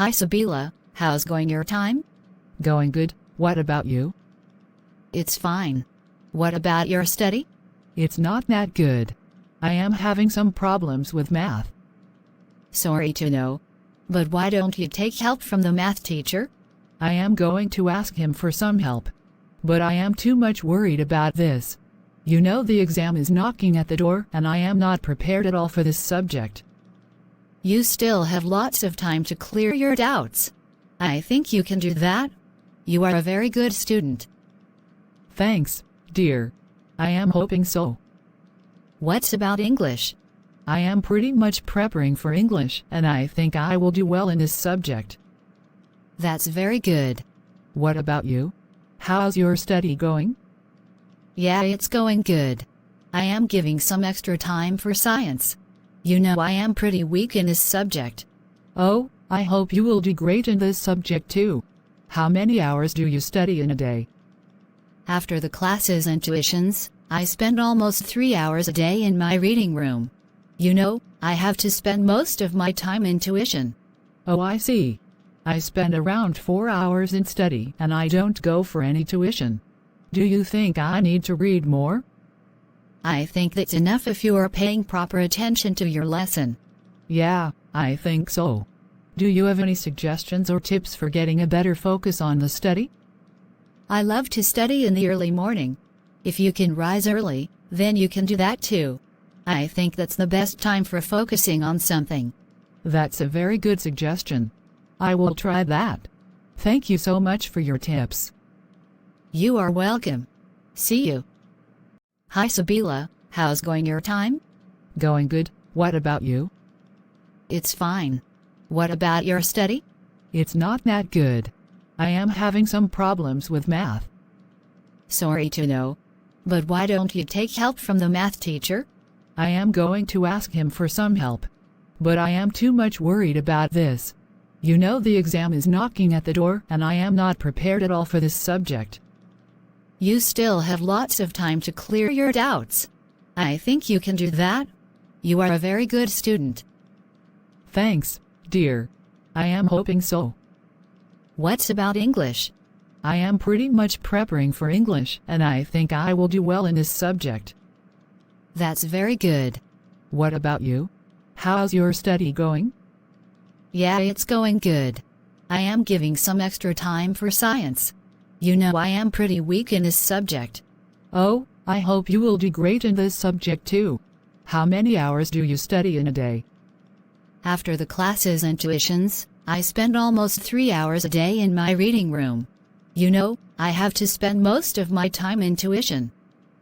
Hi Sabila, how's going your time? Going good. What about you? It's fine. What about your study? It's not that good. I am having some problems with math. Sorry to know. But why don't you take help from the math teacher? I am going to ask him for some help. But I am too much worried about this. You know the exam is knocking at the door and I am not prepared at all for this subject. You still have lots of time to clear your doubts. I think you can do that. You are a very good student. Thanks, dear. I am hoping so. What's about English? I am pretty much preparing for English and I think I will do well in this subject. That's very good. What about you? How's your study going? Yeah, it's going good. I am giving some extra time for science. You know I am pretty weak in this subject. Oh, I hope you will do great in this subject too. How many hours do you study in a day? After the classes and tuitions, I spend almost 3 hours a day in my reading room. You know, I have to spend most of my time in tuition. Oh, I see. I spend around 4 hours in study and I don't go for any tuition. Do you think I need to read more? I think that's enough if you are paying proper attention to your lesson. Yeah, I think so. Do you have any suggestions or tips for getting a better focus on the study? I love to study in the early morning. If you can rise early, then you can do that too. I think that's the best time for focusing on something. That's a very good suggestion. I will try that. Thank you so much for your tips. You are welcome. See you. Hi Sabila, how's going your time? Going good. What about you? It's fine. What about your study? It's not that good. I am having some problems with math. Sorry to know. But why don't you take help from the math teacher? I am going to ask him for some help. But I am too much worried about this. You know the exam is knocking at the door and I am not prepared at all for this subject. You still have lots of time to clear your doubts. I think you can do that. You are a very good student. Thanks, dear. I am hoping so. What's about English? I am pretty much preparing for English and I think I will do well in this subject. That's very good. What about you? How's your study going? Yeah, it's going good. I am giving some extra time for science. You know I am pretty weak in this subject. Oh, I hope you will do great in this subject too. How many hours do you study in a day? After the classes and tuitions, I spend almost 3 hours a day in my reading room. You know, I have to spend most of my time in tuition.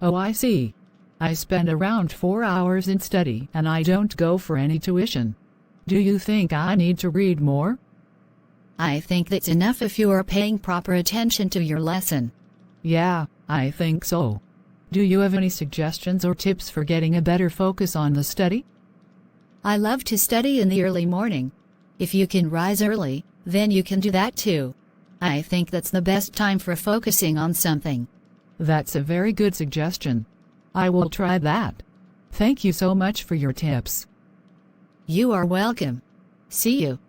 Oh, I see. I spend around 4 hours in study and I don't go for any tuition. Do you think I need to read more? I think that's enough if you are paying proper attention to your lesson. Yeah, I think so. Do you have any suggestions or tips for getting a better focus on the study? I love to study in the early morning. If you can rise early, then you can do that too. I think that's the best time for focusing on something. That's a very good suggestion. I will try that. Thank you so much for your tips. You are welcome. See you.